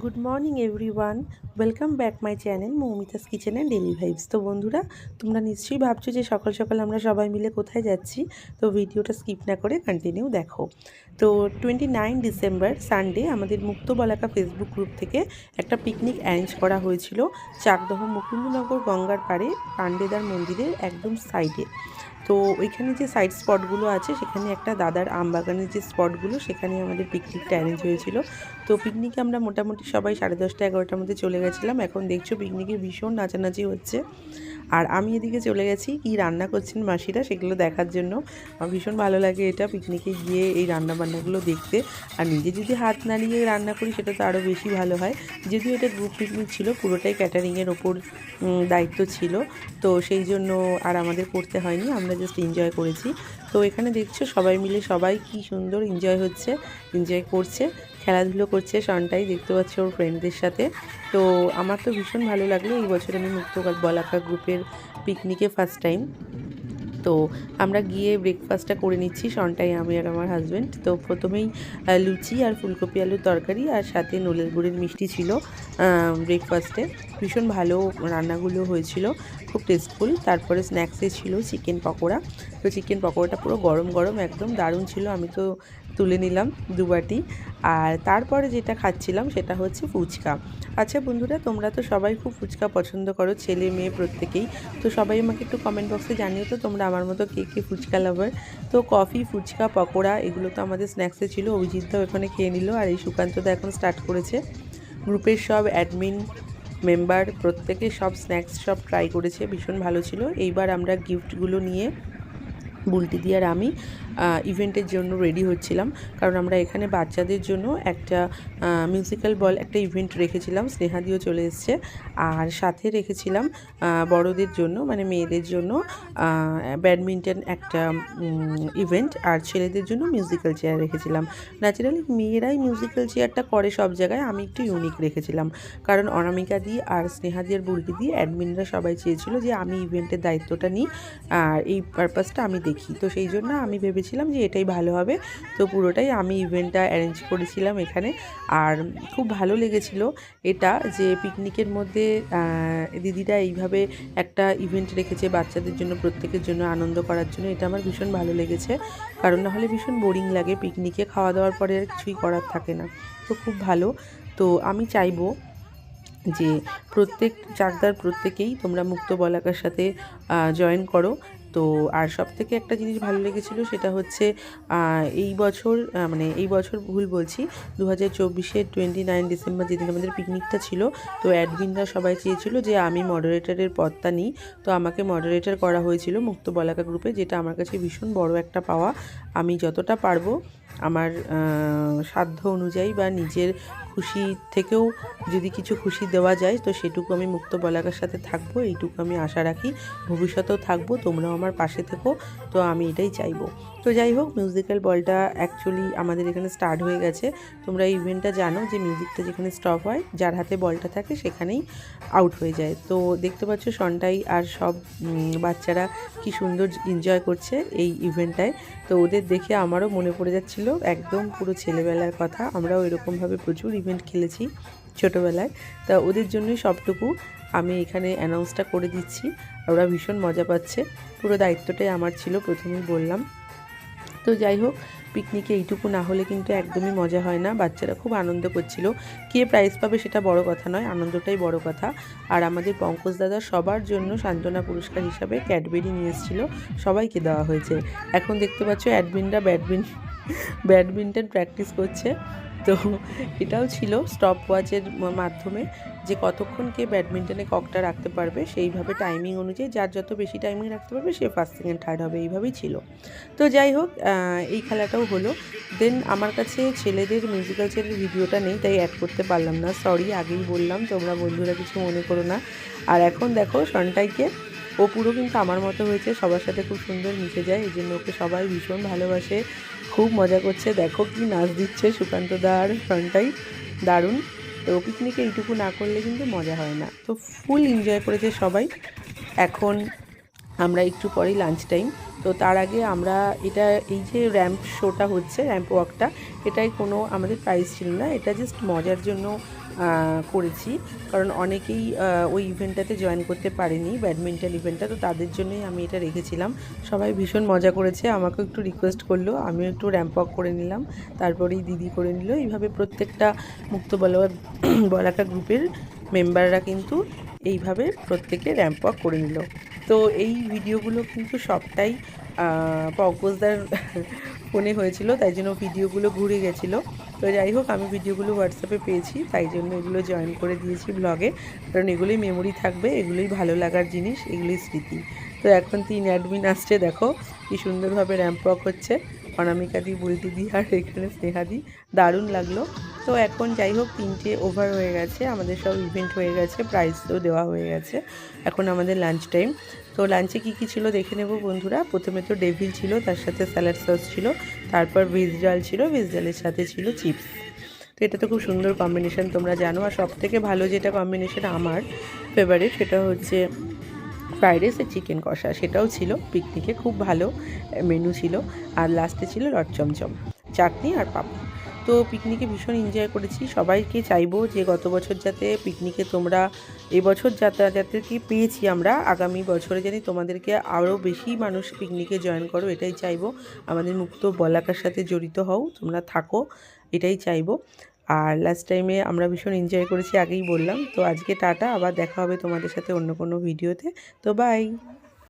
Good morning everyone, welcome back my channel Moumita's kitchen and daily vibes. তো বন্ধুরা, তোমরা নিশ্চয়ই ভাবছো যে সকাল সকাল আমরা সবাই মিলে কোথায় যাচ্ছি। তো ভিডিওটা স্কিপ না করে কন্টিনিউ দেখো। তো 29 ডিসেম্বর সানডে আমাদের মুক্ত বলাকা ফেসবুক গ্রুপ থেকে একটা পিকনিক অ্যারেঞ্জ করা হয়েছিল চাকদহ মুকুন্দনগর গঙ্গার পাড়ে পাণ্ডেদার মন্দিরের একদম সাইডে। তো ওইখানে যে সাইড স্পটগুলো আছে, সেখানে একটা দাদার আমবাগানের যে স্পটগুলো, সেখানে আমাদের পিকনিকটা অ্যারেঞ্জ হয়েছিল। তো পিকনিকে আমরা মোটামুটি সবাই 10:30-11টার মধ্যে চলে গেছিলাম। এখন দেখছো পিকনিকে ভীষণ নাচানাচি হচ্ছে। আর আমি এদিকে চলে গেছি কি রান্না করছেন মাসিরা সেগুলো দেখার জন্য। আমার ভীষণ ভালো লাগে এটা পিকনিকে গিয়ে এই রান্নাবান্নাগুলো দেখতে। আর নিজে যদি হাত নাড়িয়ে রান্না করি সেটা তো আরও বেশি ভালো হয়। যদিও এটা গ্রুপ পিকনিক ছিল, পুরোটাই ক্যাটারিংয়ের ওপর দায়িত্ব ছিল, তো সেই জন্য আর আমাদের করতে হয়নি, আমরা জাস্ট এনজয় করেছি। তো এখানে দেখছো সবাই মিলে সবাই কি সুন্দর এনজয় করছে, খেলাধুলো করছে। শনটাই দেখতে পাচ্ছি ওর ফ্রেন্ডদের সাথে। তো আমার তো ভীষণ ভালো লাগলো। এই বছর আমি মুক্ত বলাকা গ্রুপের পিকনিকে ফার্স্ট টাইম। তো আমরা গিয়ে ব্রেকফাস্টটা করে নিচ্ছি, শনটাই, আমি আর আমার হাজব্যান্ড। তো প্রথমেই লুচি আর ফুলকপি আলুর তরকারি আর সাথে নলের গুড়ের মিষ্টি ছিল ব্রেকফাস্টে। ভীষণ ভালো রান্নাগুলো হয়েছিল, খুব টেস্টফুল। তারপরে স্ন্যাক্সে ছিল চিকেন পকোড়া। তো চিকেন পকোড়াটা পুরো গরম গরম একদম দারুণ ছিল, আমি তো তুলে নিলাম 2 বাটি। আর তারপরে যেটা খাচ্ছিলাম সেটা হচ্ছে ফুচকা। আচ্ছা বন্ধুরা, তোমরা তো সবাই খুব ফুচকা পছন্দ করো, ছেলে মেয়ে প্রত্যেকেই। তো সবাই আমাকে একটু কমেন্ট বক্সে জানিও তো তোমরা আমার মতো কে কে ফুচকা লাভার। তো কফি, ফুচকা, পকোড়া এগুলো তো আমাদের স্ন্যাক্সে ছিল। অভিজিৎদাও এখানে খেয়ে নিল, আর এই সুকান্তদা এখন স্টার্ট করেছে। গ্রুপের সব অ্যাডমিন মেম্বার প্রত্যেকে সব স্ন্যাক্স সব ট্রাই করেছে, ভীষণ ভালো ছিল। এইবার আমরা গিফটগুলো নিয়ে বুলটি দিয়ে আর আমি ইভেন্টের জন্য রেডি হচ্ছিলাম, কারণ আমরা এখানে বাচ্চাদের জন্য একটা মিউজিক্যাল বল একটা ইভেন্ট রেখেছিলাম। স্নেহাদিও চলে এসছে। আর সাথে রেখেছিলাম বড়দের জন্য, মানে মেয়েদের জন্য ব্যাডমিন্টন একটা ইভেন্ট, আর ছেলেদের জন্য মিউজিক্যাল চেয়ার রেখেছিলাম। ন্যাচারালি মেয়েরাই মিউজিক্যাল চেয়ারটা করে সব জায়গায়, আমি একটু ইউনিক রেখেছিলাম, কারণ অনামিকা দি আর স্নেহাদি আর বুলটি দিয়ে অ্যাডমিনরা সবাই চেয়েছিল যে আমি ইভেন্টের দায়িত্বটা নিই আর এই পারপাসটা আমি দেখি। তো সেই জন্য আমি ভেবেছিলাম যে এটাই ভালো হবে। তো পুরোটাই আমি ইভেন্টটা অ্যারেঞ্জ করেছিলাম এখানে। আর খুব ভালো লেগেছিল এটা, যে পিকনিকের মধ্যে দিদিরা এইভাবে একটা ইভেন্ট রেখেছে বাচ্চাদের জন্য, প্রত্যেকের জন্য আনন্দ করার জন্য। এটা আমার ভীষণ ভালো লেগেছে, কারণ নাহলে ভীষণ বোরিং লাগে পিকনিকে, খাওয়া দাওয়ার পরে আর কিছুই করার থাকে না। তো খুব ভালো। তো আমি চাইবো যে প্রত্যেক চাকদার প্রত্যেকেই তোমরা মুক্ত বলাকার সাথে জয়েন করো। তো আর সবথেকে একটা জিনিস ভালো লেগেছিলো, সেটা হচ্ছে এই বছর ভুল বলছি, 2024-এর 29 ডিসেম্বর যেদিন আমাদের পিকনিকটা ছিল, তো অ্যাডমিনরা সবাই চেয়েছিল যে আমি মডারেটরের পদটা নিই। তো আমাকে মডারেটর করা হয়েছিল মুক্ত বলাকা গ্রুপে, যেটা আমার কাছে ভীষণ বড় একটা পাওয়া। আমি যতটা পারবো আমার সাধ্য অনুযায়ী বা নিজের খুশি থেকেও যদি কিছু খুশি দেওয়া যায়, তো সেটুকু আমি মুক্ত বলাকার সাথে থাকবো, এইটুকু আমি আশা রাখি। ভবিষ্যতেও থাকবো, তোমরাও আমার পাশে থেকো। তো আমি এটাই চাইবো। তো যাই হোক, মিউজিক্যাল বলটা অ্যাকচুয়ালি আমাদের এখানে স্টার্ট হয়ে গেছে। তোমরা এই ইভেন্টটা জানো যে মিউজিকটা যেখানে স্টপ হয়, যার হাতে বলটা থাকে সেখানেই আউট হয়ে যায়। তো দেখতে পাচ্ছ সন্টাই আর সব বাচ্চারা কি সুন্দর এনজয় করছে এই ইভেন্টটায়। তো ওদের দেখে আমারও মনে পড়ে যাচ্ছিলো একদম পুরো ছেলেবেলার কথা। আমরাও এরকমভাবে প্রচুর ইভেন্ট খেলেছি ছোটোবেলায়। তা ওদের জন্যই সবটুকু আমি এখানে অ্যানাউন্সটা করে দিচ্ছি। ওরা ভীষণ মজা পাচ্ছে, পুরো দায়িত্বটাই আমার ছিল, প্রথমেই বললাম। তো যাই হোক, পিকনিকে এইটুকু না হলে কিন্তু একদমই মজা হয় না। বাচ্চারা খুব আনন্দ করছিল, কে প্রাইজ পাবে সেটা বড় কথা নয়, আনন্দটাই বড় কথা। আর আমাদের পঙ্কজ দাদা সবার জন্য সান্ত্বনা পুরস্কার হিসাবে ক্যাডবেরি নিয়ে এসেছিল, সবাইকে দেওয়া হয়েছে। এখন দেখতে পাচ্ছ অ্যাডমিনরা ব্যাডমিন্টন প্র্যাকটিস করছে। তো এটাও ছিল স্টপ ওয়াচের মাধ্যমে, যে কতক্ষণ কে ব্যাডমিন্টনে ককটা রাখতে পারবে, সেইভাবে টাইমিং অনুযায়ী যার যত বেশি টাইমিং রাখতে পারবে সে ফার্স্ট সেকেন্ড থার্ড হবে, এইভাবেই ছিল। তো যাই হোক, এই খেলাটাও হলো। দেন আমার কাছে ছেলেদের মিউজিক্যাল চেয়ারের ভিডিওটা নেই, তাই অ্যাড করতে পারলাম না, সরি, আগেই বললাম, তোমরা বন্ধুরা কিছু মনে করো না। আর এখন দেখো সন্টাইকে, ও পুরো কিন্তু আমার মতো হয়েছে, সবার সাথে খুব সুন্দর মিশে যায়, এই জন্য ওকে সবাই ভীষণ ভালোবাসে, খুব মজা করছে। দেখো কি নাচ দিচ্ছে সুকান্তদা আর সন্টাই, দারুণ। তো পিকনিকে এইটুকু না করলে কিন্তু মজা হয় না। তো ফুল এনজয় করেছে সবাই। এখন আমরা একটু পরেই লাঞ্চ টাইম। তো তার আগে আমরা এটা এই যে র্যাম্প শোটা হচ্ছে, র্যাম্প ওয়াকটা, এটাই কোনো আমাদের প্রাইস ছিল না, এটা জাস্ট মজার জন্য করেছি। কারণ অনেকেই ওই ইভেন্টটাতে জয়েন করতে পারেনি, ব্যাডমিন্টন ইভেন্টটা, তো তাদের জন্যই আমি এটা রেখেছিলাম। সবাই ভীষণ মজা করেছে, আমাকেও একটু রিকোয়েস্ট করলো, আমিও একটু র্যাম্প ওয়াক করে নিলাম, তারপরেই দিদি করে নিল। এইভাবে প্রত্যেকটা মুক্ত বলাকা গ্রুপের মেম্বাররা কিন্তু এইভাবে প্রত্যেকে র্যাম্প ওয়াক করে নিল। তো এই ভিডিওগুলো কিন্তু সবটাই পঙ্কজদার ফোনে হয়েছিল, তাই জন্য ভিডিওগুলো ঘুরে গেছিলো। তো যাই হোক, আমি ভিডিওগুলো হোয়াটসঅ্যাপে পেয়েছি, তাই জন্য এগুলো জয়েন করে দিয়েছি ব্লগে, কারণ এগুলোই মেমোরি থাকবে, এগুলোই ভালো লাগার জিনিস, এগুলোই স্মৃতি। তো এখন 3 অ্যাডমিন আসছে, দেখো কি সুন্দরভাবে র্যাম্প ওয়াক হচ্ছে, অনামিকাদি, বুলটিদি আর এখানে স্নেহাদি, দারুণ লাগলো। তো এখন যাই হোক, 3টে ওভার হয়ে গেছে, আমাদের সব ইভেন্ট হয়ে গেছে, প্রাইজও দেওয়া হয়ে গেছে, এখন আমাদের লাঞ্চ টাইম। তো লাঞ্চে কী ছিল দেখে নেব বন্ধুরা। প্রথমে তো ডেভিল ছিল, তার সাথে স্যালাড সস ছিল, তারপর ভেজ ডাল ছিল, ভেজ ডালের সাথে ছিল চিপস। তো এটা তো খুব সুন্দর কম্বিনেশন, তোমরা জানো। আর সবথেকে ভালো যেটা কম্বিনেশন আমার ফেভারিট, সেটা হচ্ছে ফ্রাইড রাইস আর চিকেন কষা, সেটাও ছিল পিকনিকে, খুব ভালো মেনু ছিল। আর লাস্টে ছিল লট চমচম, চাটনি আর পাপড়। তো পিকনিকে ভীষণ এনজয় করেছি। সবাইকে চাইবো যে গত বছর যাতে পিকনিকে তোমরা, এবছর যাতে কি পেয়েছি আমরা, আগামী বছরে জানি তোমাদেরকে আরও বেশি মানুষ পিকনিকে জয়েন করো, এটাই চাইবো। আমাদের মুক্ত বলাকার সাথে জড়িত হও, তোমরা থাকো, এটাই চাইবো। আর লাস্ট টাইমে আমরা ভীষণ এনজয় করেছি, আগেই বললাম। তো আজকে টাটা, আবার দেখা হবে তোমাদের সাথে অন্য কোনো ভিডিওতে। তো বাই।